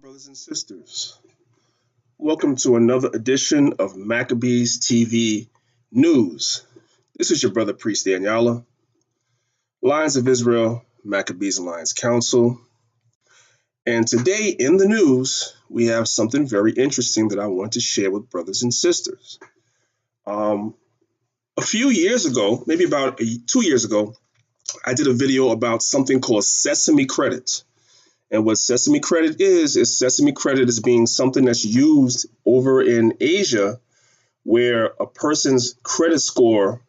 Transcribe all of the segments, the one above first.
Brothers and sisters. Welcome to another edition of Maccabees TV News. This is your brother Priest Daniela, Lions of Israel, Maccabees Alliance Council. And today in the news, we have something very interesting that I want to share with brothers and sisters. A few years ago, maybe about 2 years ago, I did a video about something called Sesame Credit. And what Sesame Credit is Sesame Credit is being something that's used over in Asia where a person's credit score,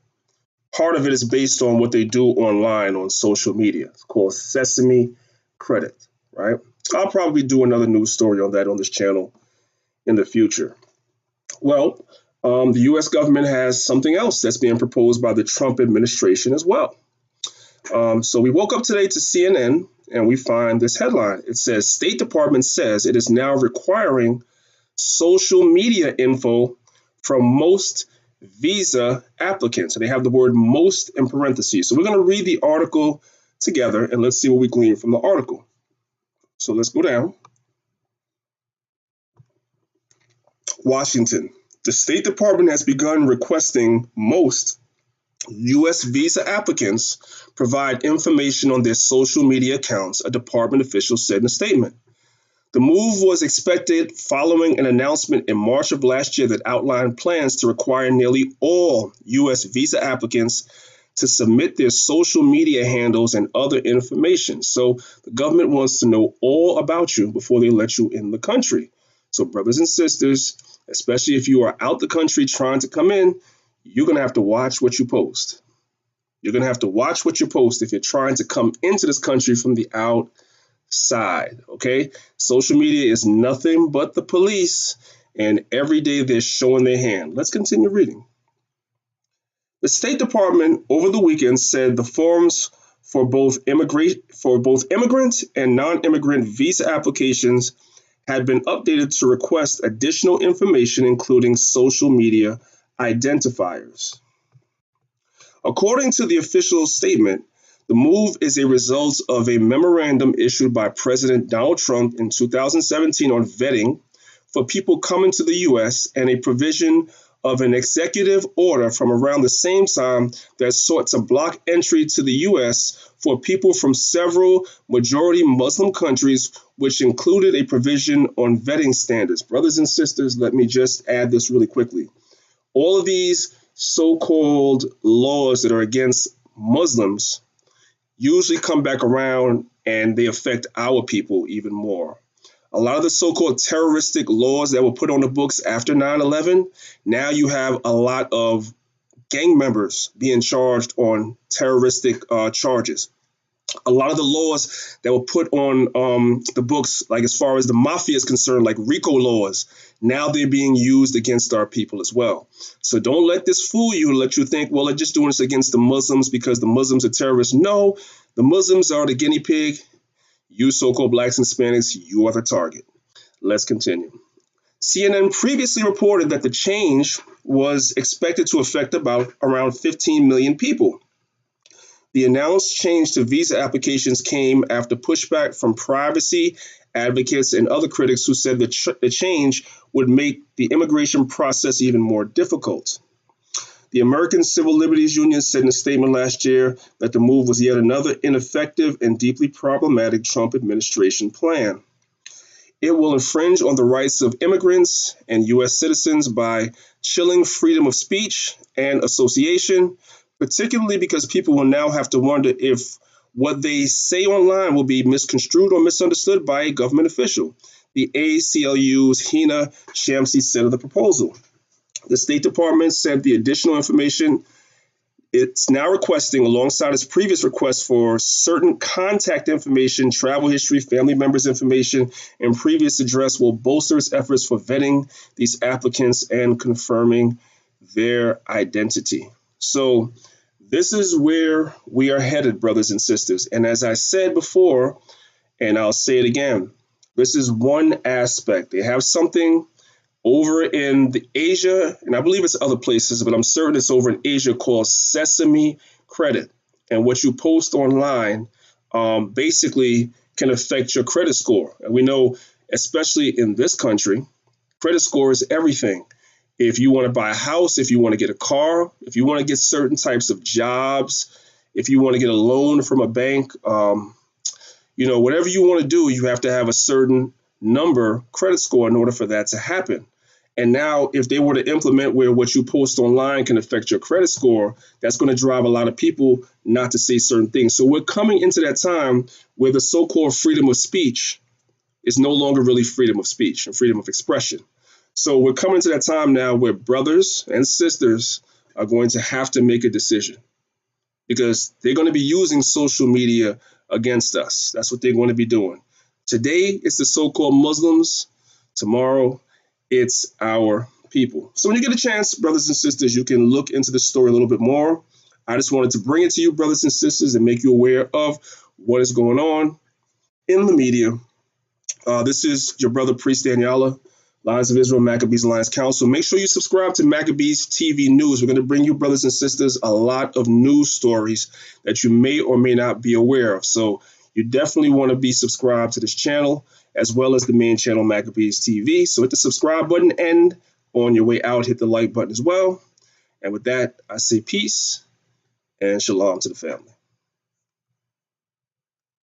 part of it is based on what they do online on social media. It's called Sesame Credit, right? I'll probably do another news story on that on this channel in the future. Well, the US government has something else that's being proposed by the Trump administration as well. So we woke up today to CNN and we find this headline. It says, State Department says it is now requiring social media info from most visa applicants. And they have the word most in parentheses. So we're going to read the article together and let's see what we glean from the article. So let's go down. Washington. The State Department has begun requesting most U.S. visa applicants provide information on their social media accounts, a department official said in a statement. The move was expected following an announcement in March of last year that outlined plans to require nearly all U.S. visa applicants to submit their social media handles and other information. So the government wants to know all about you before they let you in the country. So brothers and sisters, especially if you are out the country trying to come in, you're going to have to watch what you post. You're going to have to watch what you post if you're trying to come into this country from the outside, okay? Social media is nothing but the police, and every day they're showing their hand. Let's continue reading. The State Department over the weekend said the forms for both immigrant and non-immigrant visa applications had been updated to request additional information, including social media identifiers. According to the official statement, the move is a result of a memorandum issued by President Donald Trump in 2017 on vetting for people coming to the U.S. and a provision of an executive order from around the same time that sought to block entry to the U.S. for people from several majority Muslim countries, which included a provision on vetting standards. Brothers and sisters, let me just add this really quickly. All of these so-called laws that are against Muslims usually come back around and they affect our people even more. A lot of the so-called terroristic laws that were put on the books after 9/11, now you have a lot of gang members being charged on terroristic charges. A lot of the laws that were put on the books, like as far as the mafia is concerned, like RICO laws, now they're being used against our people as well. So don't let this fool you and let you think, well, they're just doing this against the Muslims because the Muslims are terrorists. No, the Muslims are the guinea pig. You so-called blacks and Hispanics, you are the target. Let's continue. CNN previously reported that the change was expected to affect around 15 million people. The announced change to visa applications came after pushback from privacy advocates and other critics who said the change would make the immigration process even more difficult. The American Civil Liberties Union said in a statement last year that the move was yet another ineffective and deeply problematic Trump administration plan. It will infringe on the rights of immigrants and U.S. citizens by chilling freedom of speech and association, particularly because people will now have to wonder if what they say online will be misconstrued or misunderstood by a government official. The ACLU's Hina Shamsi said of the proposal. The State Department said the additional information it's now requesting, alongside its previous request for certain contact information, travel history, family members' information, and previous address, will bolster its efforts for vetting these applicants and confirming their identity. So this is where we are headed, brothers and sisters. And as I said before, and I'll say it again, this is one aspect. They have something over in the Asia, and I believe it's other places, but I'm certain it's over in Asia, called Sesame Credit. And what you post online basically can affect your credit score. And we know especially in this country. Credit score is everything. If you want to buy a house, if you want to get a car, if you want to get certain types of jobs, if you want to get a loan from a bank, whatever you want to do, you have to have a certain number credit score in order for that to happen. And now, if they were to implement where what you post online can affect your credit score, that's going to drive a lot of people not to say certain things. So we're coming into that time where the so-called freedom of speech is no longer really freedom of speech and freedom of expression. So we're coming to that time now where brothers and sisters are going to have to make a decision because they're going to be using social media against us. That's what they're going to be doing. Today, it's the so-called Muslims. Tomorrow, it's our people. So when you get a chance, brothers and sisters, you can look into the story a little bit more. I just wanted to bring it to you, brothers and sisters, and make you aware of what is going on in the media. This is your brother, Priest Daniela, Lions of Israel, Maccabees Alliance Council. Make sure you subscribe to Maccabees TV News. We're going to bring you, brothers and sisters, a lot of news stories that you may or may not be aware of. So you definitely want to be subscribed to this channel, as well as the main channel, Maccabees TV. So hit the subscribe button, and on your way out, hit the like button as well. And with that, I say peace and shalom to the family.